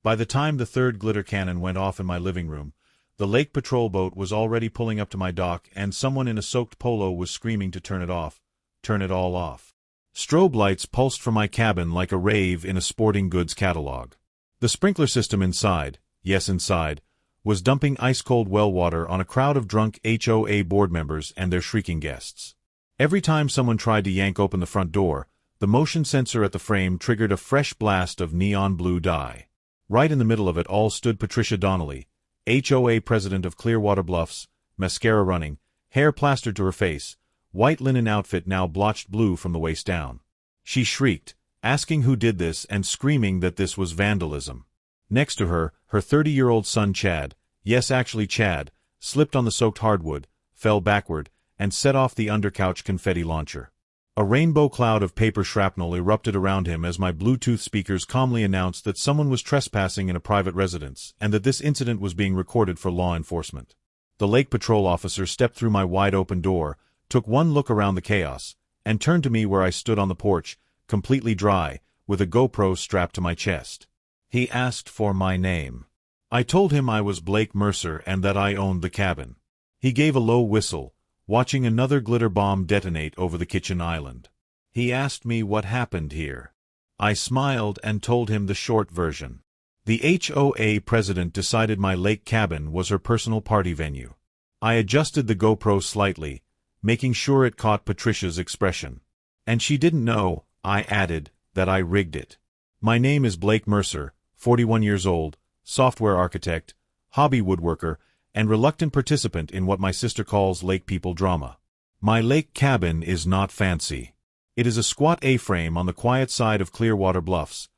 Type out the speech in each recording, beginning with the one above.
By the time the third glitter cannon went off in my living room, the lake patrol boat was already pulling up to my dock and someone in a soaked polo was screaming to turn it off, turn it all off. Strobe lights pulsed from my cabin like a rave in a sporting goods catalog. The sprinkler system inside, yes inside, was dumping ice-cold well water on a crowd of drunk HOA board members and their shrieking guests. Every time someone tried to yank open the front door, the motion sensor at the frame triggered a fresh blast of neon blue dye. Right in the middle of it all stood Patricia Donnelly, HOA President of Clearwater Bluffs, mascara running, hair plastered to her face, white linen outfit now blotched blue from the waist down. She shrieked, asking who did this and screaming that this was vandalism. Next to her, her 30-year-old son Chad, yes actually Chad, slipped on the soaked hardwood, fell backward, and set off the undercouch confetti launcher. A rainbow cloud of paper shrapnel erupted around him as my Bluetooth speakers calmly announced that someone was trespassing in a private residence and that this incident was being recorded for law enforcement. The lake patrol officer stepped through my wide-open door, took one look around the chaos, and turned to me where I stood on the porch, completely dry, with a GoPro strapped to my chest. He asked for my name. I told him I was Blake Mercer and that I owned the cabin. He gave a low whistle, watching another glitter bomb detonate over the kitchen island. He asked me what happened here. I smiled and told him the short version. The HOA president decided my lake cabin was her personal party venue. I adjusted the GoPro slightly, making sure it caught Patricia's expression. And she didn't know, I added, that I rigged it. My name is Blake Mercer, 41 years old, software architect, hobby woodworker, and reluctant participant in what my sister calls lake people drama. My lake cabin is not fancy. It is a squat A-frame on the quiet side of Clearwater Bluffs,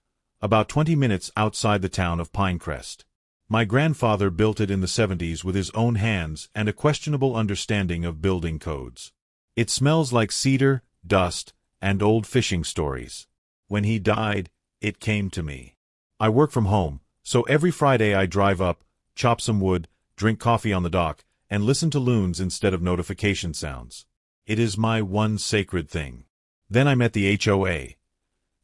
about 20 minutes outside the town of Pinecrest. My grandfather built it in the 70s with his own hands and a questionable understanding of building codes. It smells like cedar, dust, and old fishing stories. When he died, it came to me. I work from home, so every Friday I drive up, chop some wood, drink coffee on the dock, and listen to loons instead of notification sounds. It is my one sacred thing. Then I met the HOA.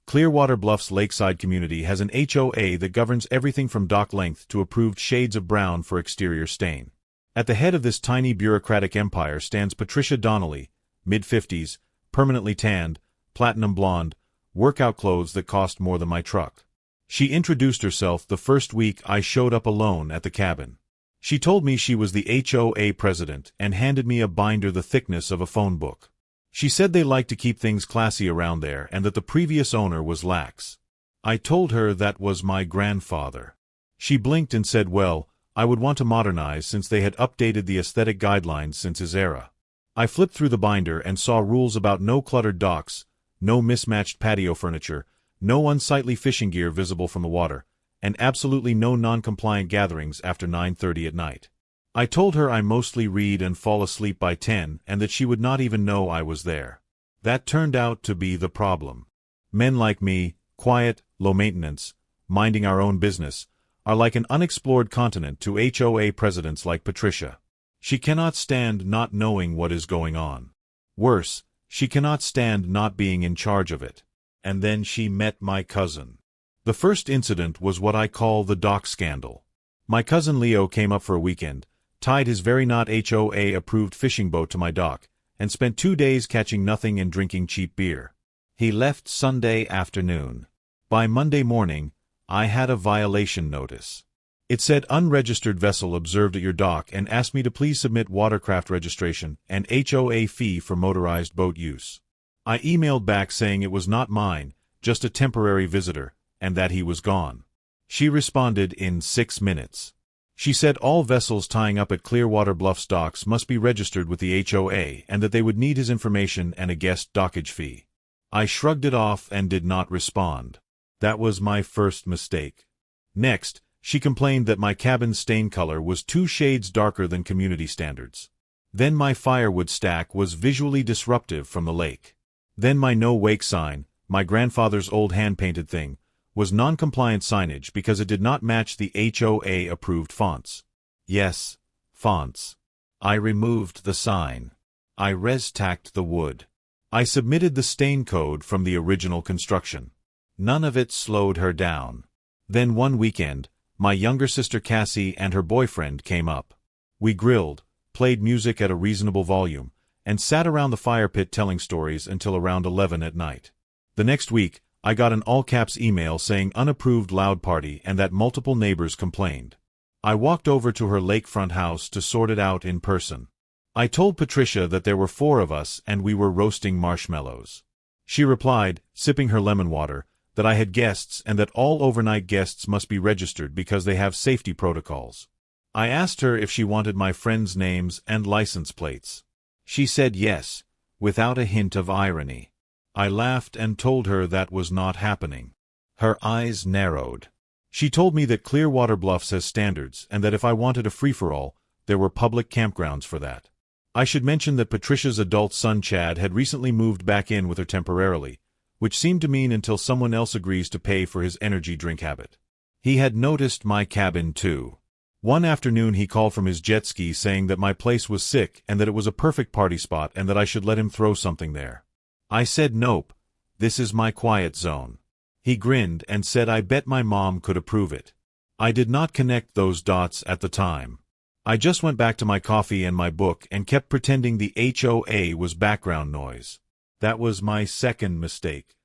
Clearwater Bluffs Lakeside Community has an HOA that governs everything from dock length to approved shades of brown for exterior stain. At the head of this tiny bureaucratic empire stands Patricia Donnelly, mid-50s, permanently tanned, platinum blonde, workout clothes that cost more than my truck. She introduced herself the first week I showed up alone at the cabin. She told me she was the HOA president and handed me a binder the thickness of a phone book. She said they like to keep things classy around there and that the previous owner was lax. I told her that was my grandfather. She blinked and said, well, I would want to modernize since they had updated the aesthetic guidelines since his era. I flipped through the binder and saw rules about no cluttered docks, no mismatched patio furniture, no unsightly fishing gear visible from the water, and absolutely no non-compliant gatherings after 9:30 at night. I told her I mostly read and fall asleep by 10 and that she would not even know I was there. That turned out to be the problem. Men like me, quiet, low maintenance, minding our own business, are like an unexplored continent to HOA presidents like Patricia. She cannot stand not knowing what is going on. Worse, she cannot stand not being in charge of it. And then she met my cousin. The first incident was what I call the dock scandal. My cousin Leo came up for a weekend, tied his very not HOA-approved fishing boat to my dock, and spent 2 days catching nothing and drinking cheap beer. He left Sunday afternoon. By Monday morning, I had a violation notice. It said unregistered vessel observed at your dock and asked me to please submit watercraft registration and HOA fee for motorized boat use. I emailed back saying it was not mine, just a temporary visitor, and that he was gone. She responded in 6 minutes. She said all vessels tying up at Clearwater Bluffs docks must be registered with the HOA and that they would need his information and a guest dockage fee. I shrugged it off and did not respond. That was my first mistake. Next, she complained that my cabin's stain color was 2 shades darker than community standards. Then my firewood stack was visually disruptive from the lake. Then my no-wake sign, my grandfather's old hand-painted thing, was non-compliant signage because it did not match the HOA-approved fonts. Yes, fonts. I removed the sign. I res-tacked the wood. I submitted the stain code from the original construction. None of it slowed her down. Then one weekend, my younger sister Cassie and her boyfriend came up. We grilled, played music at a reasonable volume, and sat around the fire pit telling stories until around 11 at night. The next week, I got an all-caps email saying unapproved loud party and that multiple neighbors complained. I walked over to her lakefront house to sort it out in person. I told Patricia that there were 4 of us and we were roasting marshmallows. She replied, sipping her lemon water, that I had guests and that all overnight guests must be registered because they have safety protocols. I asked her if she wanted my friends' names and license plates. She said yes, without a hint of irony. I laughed and told her that was not happening. Her eyes narrowed. She told me that Clearwater Bluffs has standards and that if I wanted a free-for-all, there were public campgrounds for that. I should mention that Patricia's adult son Chad had recently moved back in with her temporarily, which seemed to mean until someone else agrees to pay for his energy drink habit. He had noticed my cabin too. One afternoon he called from his jet ski saying that my place was sick and that it was a perfect party spot and that I should let him throw something there. I said nope, this is my quiet zone. He grinned and said I bet my mom could approve it. I did not connect those dots at the time. I just went back to my coffee and my book and kept pretending the HOA was background noise. That was my second mistake.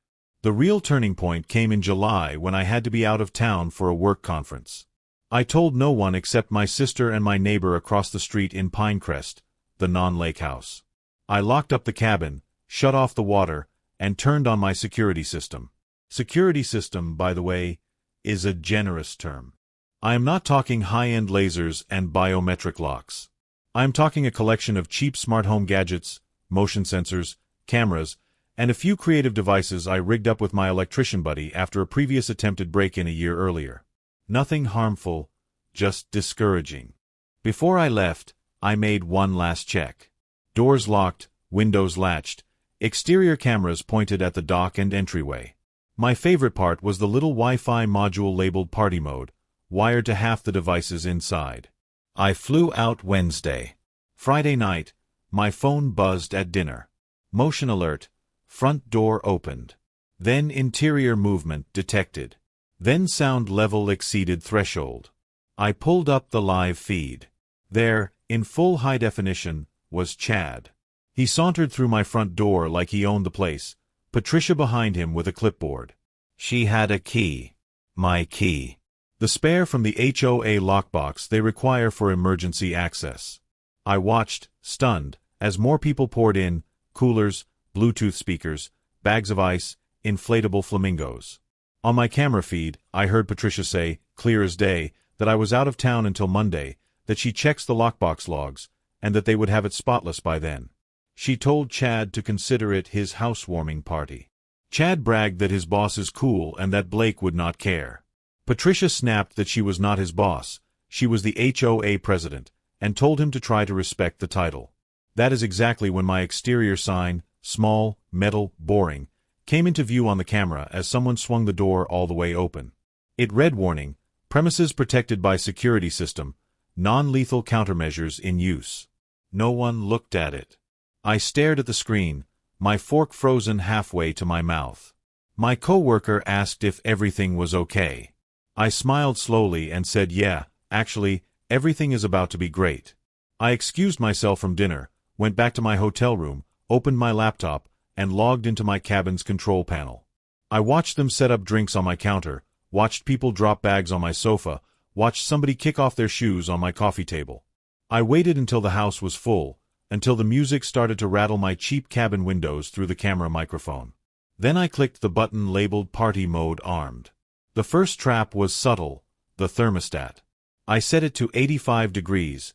The real turning point came in July when I had to be out of town for a work conference. I told no one except my sister and my neighbor across the street in Pinecrest, the non-lake house. I locked up the cabin, shut off the water, and turned on my security system. Security system, by the way, is a generous term. I am not talking high-end lasers and biometric locks. I am talking a collection of cheap smart home gadgets, motion sensors, cameras, and a few creative devices I rigged up with my electrician buddy after a previous attempted break-in a year earlier. Nothing harmful, just discouraging. Before I left, I made one last check. Doors locked, windows latched, exterior cameras pointed at the dock and entryway. My favorite part was the little Wi-Fi module labeled Party Mode, wired to half the devices inside. I flew out Wednesday. Friday night, my phone buzzed at dinner. Motion alert, front door opened. Then interior movement detected. Then sound level exceeded threshold. I pulled up the live feed. There, in full high definition, was Chad. He sauntered through my front door like he owned the place, Patricia behind him with a clipboard. She had a key. My key. The spare from the HOA lockbox they require for emergency access. I watched, stunned, as more people poured in, coolers, Bluetooth speakers, bags of ice, inflatable flamingos. On my camera feed, I heard Patricia say, clear as day, that I was out of town until Monday, that she checks the lockbox logs, and that they would have it spotless by then. She told Chad to consider it his housewarming party. Chad bragged that his boss is cool and that Blake would not care. Patricia snapped that she was not his boss, she was the HOA president, and told him to try to respect the title. That is exactly when my exterior sign, small, metal, boring, came into view on the camera as someone swung the door all the way open. It read warning, premises protected by security system, non-lethal countermeasures in use. No one looked at it. I stared at the screen, my fork frozen halfway to my mouth. My coworker asked if everything was okay. I smiled slowly and said yeah, actually, everything is about to be great. I excused myself from dinner, went back to my hotel room, opened my laptop, and logged into my cabin's control panel. I watched them set up drinks on my counter, watched people drop bags on my sofa, watched somebody kick off their shoes on my coffee table. I waited until the house was full, until the music started to rattle my cheap cabin windows through the camera microphone. Then I clicked the button labeled Party Mode Armed. The first trap was subtle, the thermostat. I set it to 85 degrees,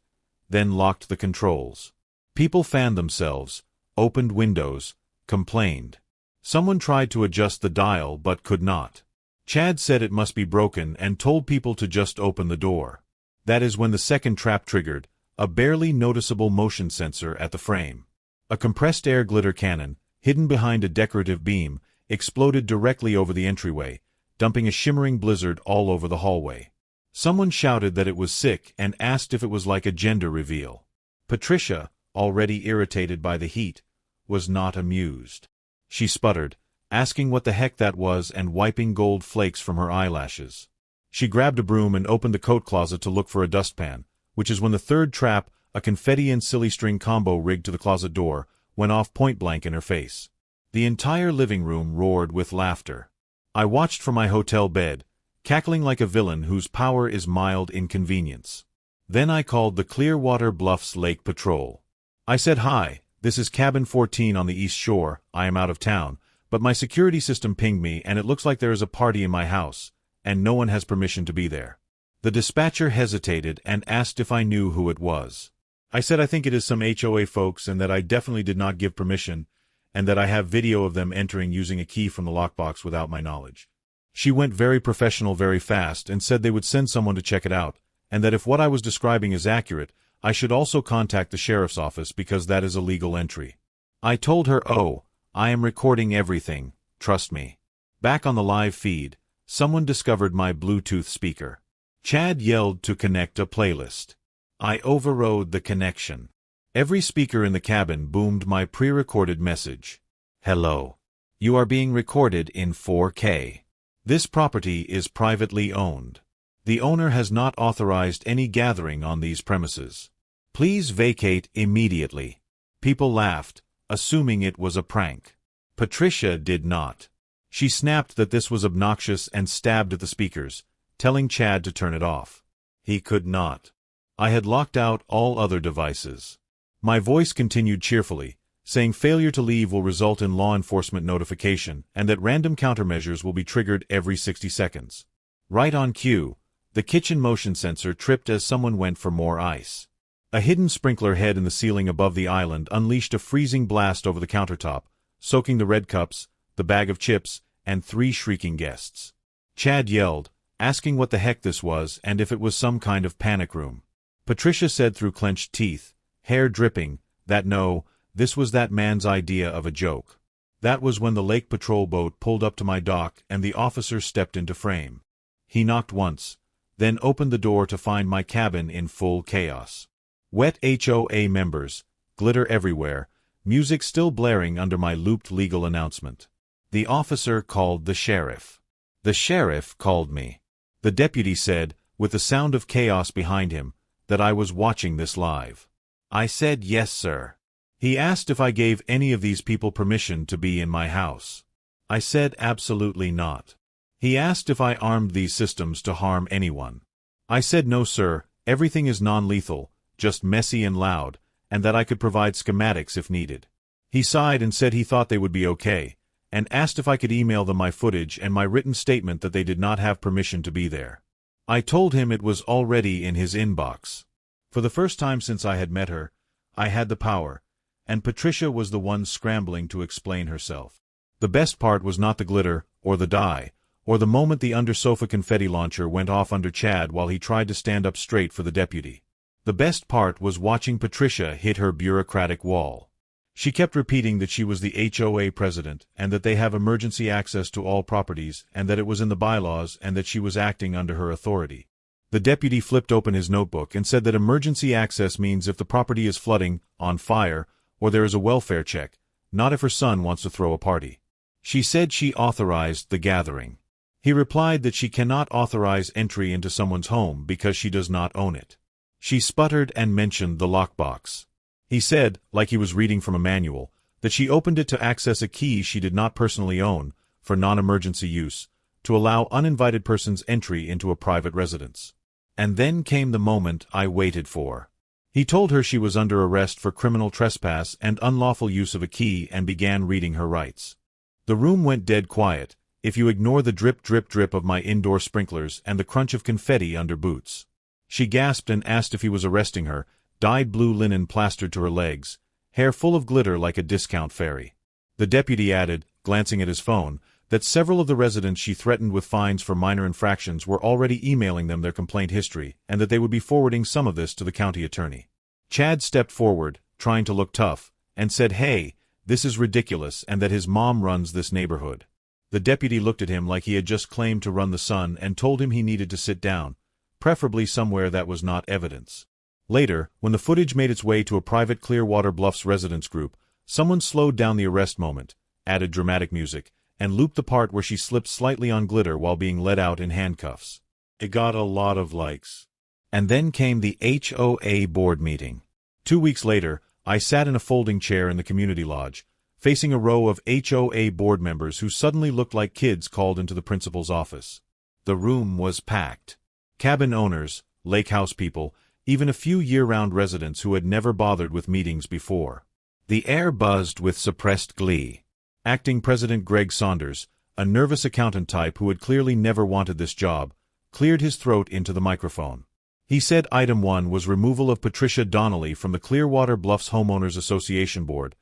then locked the controls. People fanned themselves, opened windows, complained. Someone tried to adjust the dial but could not. Chad said it must be broken and told people to just open the door. That is when the second trap triggered, a barely noticeable motion sensor at the frame. A compressed air glitter cannon, hidden behind a decorative beam, exploded directly over the entryway, dumping a shimmering blizzard all over the hallway. Someone shouted that it was sick and asked if it was like a gender reveal. Patricia, already irritated by the heat, was not amused. She sputtered, asking what the heck that was and wiping gold flakes from her eyelashes. She grabbed a broom and opened the coat closet to look for a dustpan, which is when the third trap, a confetti and silly string combo rigged to the closet door, went off point-blank in her face. The entire living room roared with laughter. I watched from my hotel bed, cackling like a villain whose power is mild inconvenience. Then I called the Clearwater Bluffs Lake Patrol. I said, "Hi, this is Cabin 14 on the East Shore. I am out of town, but my security system pinged me and it looks like there is a party in my house, and no one has permission to be there." The dispatcher hesitated and asked if I knew who it was. I said I think it is some HOA folks and that I definitely did not give permission, and that I have video of them entering using a key from the lockbox without my knowledge. She went very professional very fast and said they would send someone to check it out, and that if what I was describing is accurate, I should also contact the sheriff's office because that is a legal entry. I told her, "Oh, I am recording everything, trust me." Back on the live feed, someone discovered my Bluetooth speaker. Chad yelled to connect a playlist. I overrode the connection. Every speaker in the cabin boomed my pre-recorded message. "Hello. You are being recorded in 4K. This property is privately owned. The owner has not authorized any gathering on these premises. Please vacate immediately." People laughed, assuming it was a prank. Patricia did not. She snapped that this was obnoxious and stabbed at the speakers, telling Chad to turn it off. He could not. I had locked out all other devices. My voice continued cheerfully, saying failure to leave will result in law enforcement notification and that random countermeasures will be triggered every 60 seconds. Right on cue, the kitchen motion sensor tripped as someone went for more ice. A hidden sprinkler head in the ceiling above the island unleashed a freezing blast over the countertop, soaking the red cups, the bag of chips, and 3 shrieking guests. Chad yelled, asking what the heck this was and if it was some kind of panic room. Patricia said through clenched teeth, hair dripping, that no, this was that man's idea of a joke. That was when the lake patrol boat pulled up to my dock and the officer stepped into frame. He knocked once, then opened the door to find my cabin in full chaos. Wet HOA members, glitter everywhere, music still blaring under my looped legal announcement. The officer called the sheriff. The sheriff called me. The deputy said, with the sound of chaos behind him, that I was watching this live. I said yes, sir. He asked if I gave any of these people permission to be in my house. I said absolutely not. He asked if I armed these systems to harm anyone. I said no, sir, everything is non-lethal, just messy and loud, and that I could provide schematics if needed. He sighed and said he thought they would be okay, and asked if I could email them my footage and my written statement that they did not have permission to be there. I told him it was already in his inbox. For the first time since I had met her, I had the power, and Patricia was the one scrambling to explain herself. The best part was not the glitter, or the dye, or the moment the under-sofa confetti launcher went off under Chad while he tried to stand up straight for the deputy. The best part was watching Patricia hit her bureaucratic wall. She kept repeating that she was the HOA president and that they have emergency access to all properties and that it was in the bylaws and that she was acting under her authority. The deputy flipped open his notebook and said that emergency access means if the property is flooding, on fire, or there is a welfare check, not if her son wants to throw a party. She said she authorized the gathering. He replied that she cannot authorize entry into someone's home because she does not own it. She sputtered and mentioned the lockbox. He said, like he was reading from a manual, that she opened it to access a key she did not personally own, for non-emergency use, to allow uninvited persons entry into a private residence. And then came the moment I waited for. He told her she was under arrest for criminal trespass and unlawful use of a key and began reading her rights. The room went dead quiet, if you ignore the drip drip drip of my indoor sprinklers and the crunch of confetti under boots. She gasped and asked if he was arresting her, dyed blue linen plastered to her legs, hair full of glitter like a discount fairy. The deputy added, glancing at his phone, that several of the residents she threatened with fines for minor infractions were already emailing them their complaint history and that they would be forwarding some of this to the county attorney. Chad stepped forward, trying to look tough, and said, "Hey, this is ridiculous," and that his mom runs this neighborhood. The deputy looked at him like he had just claimed to run the Sun and told him he needed to sit down, preferably somewhere that was not evidence. Later, when the footage made its way to a private Clearwater Bluffs residence group, someone slowed down the arrest moment, added dramatic music, and looped the part where she slipped slightly on glitter while being led out in handcuffs. It got a lot of likes. And then came the HOA board meeting. 2 weeks later, I sat in a folding chair in the community lodge, facing a row of HOA board members who suddenly looked like kids called into the principal's office. The room was packed. Cabin owners, lake house people, even a few year-round residents who had never bothered with meetings before. The air buzzed with suppressed glee. Acting President Greg Saunders, a nervous accountant type who had clearly never wanted this job, cleared his throat into the microphone. He said Item 1 was removal of Patricia Donnelly from the Clearwater Bluffs Homeowners Association Board,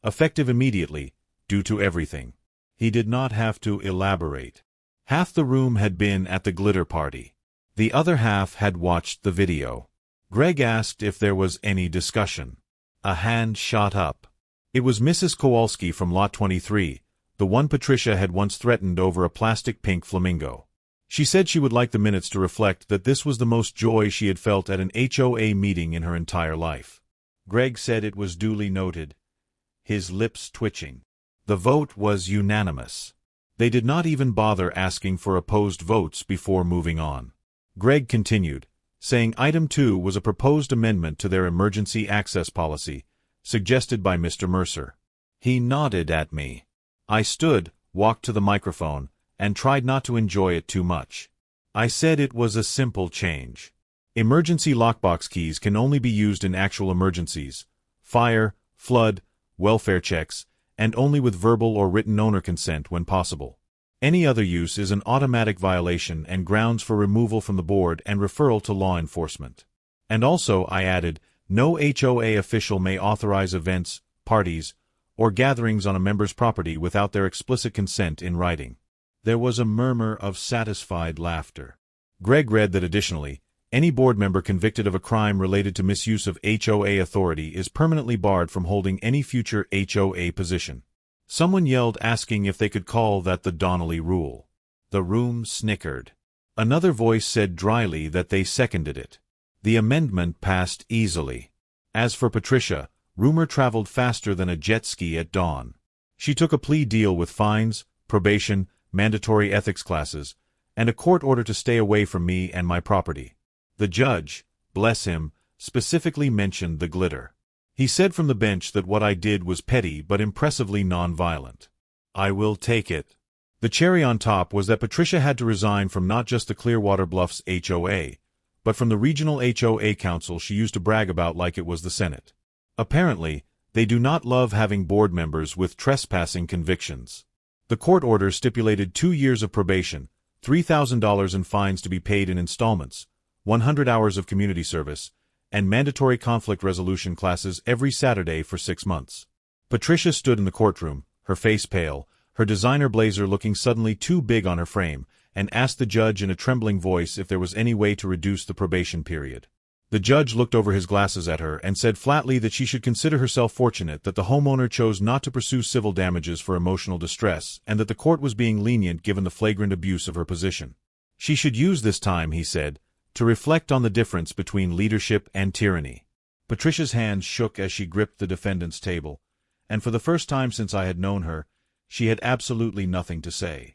effective immediately, due to everything. He did not have to elaborate. Half the room had been at the glitter party. The other half had watched the video. Greg asked if there was any discussion. A hand shot up. It was Mrs. Kowalski from Lot 23, the one Patricia had once threatened over a plastic pink flamingo. She said she would like the minutes to reflect that this was the most joy she had felt at an HOA meeting in her entire life. Greg said it was duly noted, his lips twitching. The vote was unanimous. They did not even bother asking for opposed votes before moving on. Greg continued, saying Item 2 was a proposed amendment to their emergency access policy, suggested by Mr. Mercer. He nodded at me. I stood, walked to the microphone, and tried not to enjoy it too much. I said it was a simple change. Emergency lockbox keys can only be used in actual emergencies, fire, flood, welfare checks, and only with verbal or written owner consent when possible. Any other use is an automatic violation and grounds for removal from the board and referral to law enforcement. And also, I added, no HOA official may authorize events, parties, or gatherings on a member's property without their explicit consent in writing. There was a murmur of satisfied laughter. Greg read that additionally, any board member convicted of a crime related to misuse of HOA authority is permanently barred from holding any future HOA position. Someone yelled asking if they could call that the Donnelly Rule. The room snickered. Another voice said dryly that they seconded it. The amendment passed easily. As for Patricia, rumor traveled faster than a jet ski at dawn. She took a plea deal with fines, probation, mandatory ethics classes, and a court order to stay away from me and my property. The judge, bless him, specifically mentioned the glitter. He said from the bench that what I did was petty but impressively non-violent. I will take it. The cherry on top was that Patricia had to resign from not just the Clearwater Bluffs HOA, but from the regional HOA council she used to brag about like it was the Senate. Apparently, they do not love having board members with trespassing convictions. The court order stipulated 2 years of probation, $3,000 in fines to be paid in installments, 100 hours of community service, and mandatory conflict resolution classes every Saturday for 6 months. Patricia stood in the courtroom, her face pale, her designer blazer looking suddenly too big on her frame, and asked the judge in a trembling voice if there was any way to reduce the probation period. The judge looked over his glasses at her and said flatly that she should consider herself fortunate that the homeowner chose not to pursue civil damages for emotional distress and that the court was being lenient given the flagrant abuse of her position. She should use this time, he said, to reflect on the difference between leadership and tyranny. Patricia's hands shook as she gripped the defendant's table, and for the first time since I had known her, she had absolutely nothing to say.